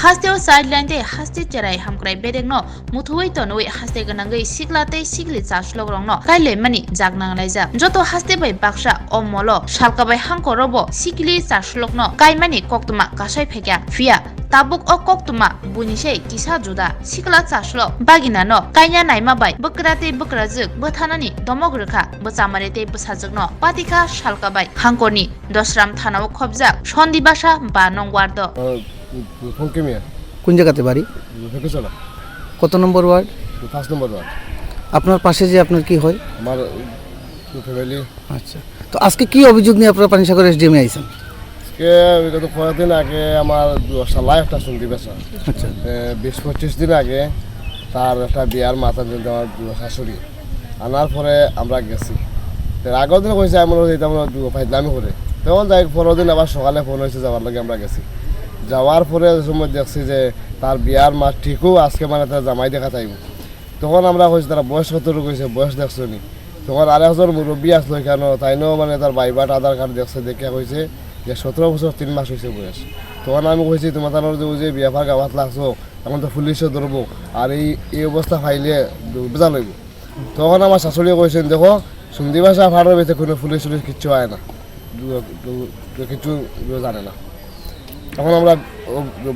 Hasteo sideline te haste cherai hamkrai bedeng no muthoi to noi haste ganangai siklate sikli chaslok rong no kaile mani jagnang laija joto haste bai baksha omolo salkabai hangko robo sikli chaslok no kaimani koktuma kasai phekya fia tabuk o koktuma bunisei kisa juda sikla chaslo bagina no kainya naima bai bukrate bukrajuk bothanani domogrkha bochamarete busajak no patika salkabai hangkoni dosram thanao khobjak sondibasa ba nongwardo কোন জায়গাতে বাড়ি? কত নম্বর word? 5 নম্বর word. আপনার পাশে যে আপনার কি হয়? আমার ফ্যামিলি। আচ্ছা, তো আজকে কি অভিযোগ নিয়ে আপনারা পানিসাগর এসডিএমে আইছেন? আজকে বিগত কয়েকদিন আগে আমার শালা একটা শুনতে পেয়েছে। আচ্ছা, 20-25 দিন আগে তার একটা বিয়ার মাথা দিতে আমার শাশুড়ি আনার পরে আমরা গেছি। আগের দিন কইছে আমরা ফাইজলামি করে, তখন যাই পরের দিন আবার সকালে ফোন হয়েছে যাওয়ার লাগে আমরা গেছি। যাওয়ার পরে সময় দেখছি যে তার বিয়ার মাঠ ঠিকও আজকে মানে তার জামাই দেখা চাইব। তখন আমরা কইছি তারা বয়স কত কইছে, বয়স দেখছো নি? তখন আরেকজন মুরব্বী আসলো কেন তাইনও মানে তার বাইবাট আধার কার্ড দেখছে, দেখে কইছে যে 17 বছর 3 মাস হয়েছে বয়স। তখন আমি কইছি তোমার তার যে বিয়া ভাগ গাওয়াত লাগছো, এখন তো পুলিশও ধরবো, আর এই অবস্থা ফাইলে বোঝা লইব। তখন আমার শাশুড়ি কইছেন দেখো সুন্দি ভাষা ফাড়ার বেঁচে কোনো পুলিশ টুলিশ কিচ্ছু হয় না, কিছু জানে না। তখন আমরা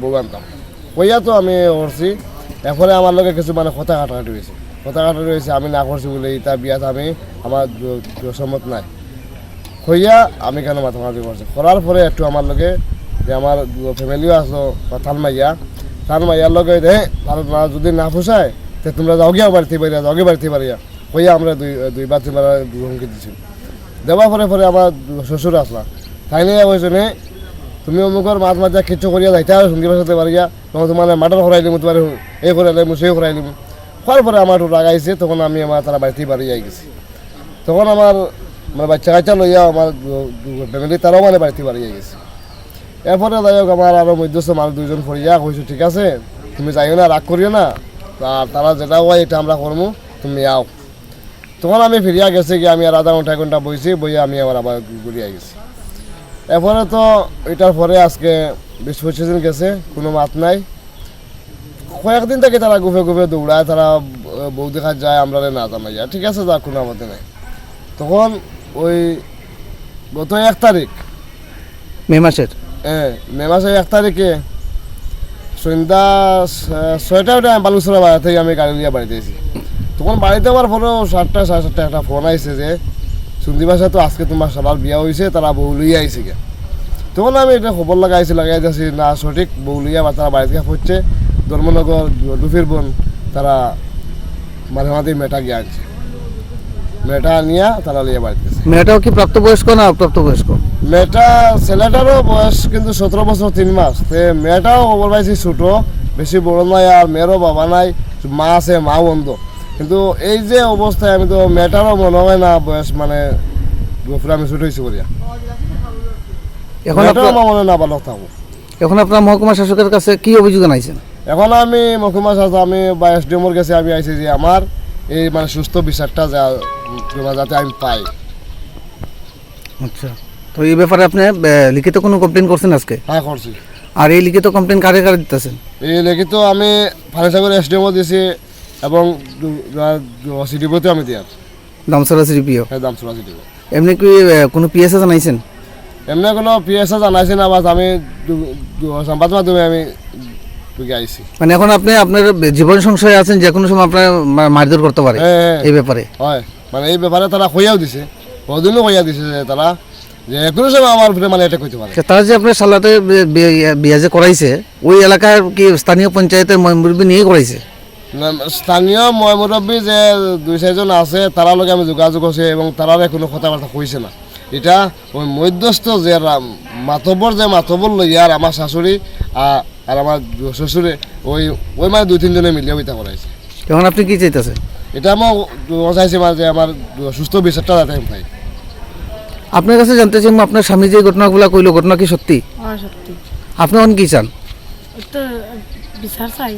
বউ আনতাম কইয়া তো আমি করছি। এরপরে আমার লোকের কিছু মানে কথা কাটাকাটি হয়েছে, আমি না করছি বলে এটা বিয়াত আমি আমার সম্মত নাই হইয়া আমি কেন মাথামাতি করছি। করার পরে একটু আমার লোকে যে আমার ফ্যামিলিও আসলো বা তার মাইয়ার লোকে যদি না পোষায় তো তোমরা যাওগিয়া বাড়িতে পারিয়া যাওগে বাড়িতে পারিয়া হইয়া আমরা দুইবার তিনবার হুমকি দিচ্ছি। দেওয়ার পরে আমার শ্বশুর আসলা তাই নিয়ে বলছে নে তুমি অমুকর মাছ মাজা কিচ্ছু করিয়া যাইতে আর সঙ্গী বাসাতে পারিয়া, তখন তোমার মাটন খরাই দিম, তোমার এই করে দিম সেই খরাই দিম। হওয়ার পরে আমার রাগাইছে, তখন আমি আমার তারা বাড়িতেই বাড়ি যাই গেছি। তখন আমার মানে বাচ্চা কাচ্চা লইয়া আমার ফ্যামিলি তারাও মানে বাড়িতে বাড়ি যাই গেছে। এরপরে যাই হোক আমার আরও মধ্যস্থ মানুষ দুইজন ফরিয়া কইছো ঠিক আছে তুমি যাইও না, রাগ করিও না, তারা যেটা হয় এটা আমরা করবো, তুমি আও। তখন আমি ফিরিয়া গেছি গিয়ে আমি আর আধা ঘন্টা বইছি, বইয়া আমি আবার ঘুরিয়া গেছি। এরপরে তো এটার পরে আজকে 20-25 দিন গেছে, কোনো মাত নাই। কয়েকদিন থেকে তারা গুফে দৌড়ায়, তারা বউ দেখা যায়, আমরা না জানাই যায়, ঠিক আছে যা কোনো আমাদের নাই। তখন ওই গত 1 তারিখ মে মাসের 1 তারিখে সন্ধ্যা 6টা বালুচরা বাজার থেকে আমি গাড়ি নিয়ে বাড়িতে এসেছি। তখন বাড়িতে আবার পরেও 7টা সাড়ে 7টা একটা ফোন আইছে যে সুন্দি ভাষা তো আজকে তোমার সবার বিয়া হয়েছে, তারা বউ লইয়া আইছে গে। তখন আমি এটা খবর লাগাই যাচ্ছি না সঠিক বউ লইয়া বা তারা বাড়িতে পড়ছে ধর্মনগর দুফির বোন, তারা মাঝে মাঝে মেটা গিয়ে আনছে, মেয়েটা নিয়ে তারা লইয়া বাড়িতে। মেয়েটাও কি প্রাপ্তবয়স্ক না অপ্রাপ্তবয়স্ক? মেয়েটা ছেলেটারও বয়স কিন্তু 17 বছর 3 মাস। মেয়েটাও খবর পাইছি ছোট, বেশি বড় নয়, আর মেয়েরও বাবা নাই, মা আছে, মাও অন্ধ। কিন্তু এই যে অবস্থায় আমি তো মেয়েটারও মনে হয় না বয়স মানে আমি ছোট হয়েছি বলিয়া, এখন আমার মনে না ভালো থাকবো। এখন আপনার মহকুমা শাসকের কাছে কি অভিযোগ জানাইছেন? এখন আমি মহকুমা শাসক আমি বা এসডিএমওর কাছে আমি আইছি যে আমার এই মানে সুস্থ বিচারটা যাতে আমি পাই। আচ্ছা, তো এই ব্যাপারে আপনি লিখিত কোনো কমপ্লেন করছেন আজকে? হ্যাঁ করছি। আর এই লিখিত কমপ্লেন কারে দিতেছেন? এই লিখিত আমি পানিসাগর এসডিএমও দিয়েছি এবং সিডিপিওতে আমি দিয়ার দামসরা সিডিপিও। হ্যাঁ দামসরা সিডিপিও। এমনি কি কোনো পিএসএ জানাইছেন? এমনি কোনো পিএসএ জানাইছি না, বাস আমি সংবাদ মাধ্যমে আমি আইছি। মানে এখন আপনি আপনার জীবন সংশয়ে আছেন, যে কোনো সময় আপনার মারধর করতে পারে এই ব্যাপারে? হয়, মানে এই ব্যাপারে তারা কইয়াও দিছে, কদিনও কইয়া দিছে যে তারা যে কোনো সময় আমার উপরে মানে এটা কইতে পারে। তারা যে আপনার সালাতে বিয়া যে করাইছে ওই এলাকার কি স্থানীয় পঞ্চায়েতের মুরব্বী নিয়ে করাইছে? স্থানীয় মুরব্বী যে 2-4 জন আছে তারা লগে আমি যোগাযোগ করছি এবং তারা কোনো কথাবার্তা কইছে না। এটা ওই মধ্যস্থ যে মাতবর লইয়া আর আমার শাশুড়ি আর আমার শ্বশুরে ওই মানে 2-3 জনে মিলিয়ে ওইটা করাইছে। এখন আপনি কি চাইতেছেন? এটা আমি চাইছি যে আমার সুস্থ বিচারটা যাতে আমি পাই। আপনার কাছে জানতে চাই আপনার স্বামী যে ঘটনাগুলো কইলো, ঘটনা কি সত্যি? সত্যি। আপনি এখন কি চান? বিচার চাই।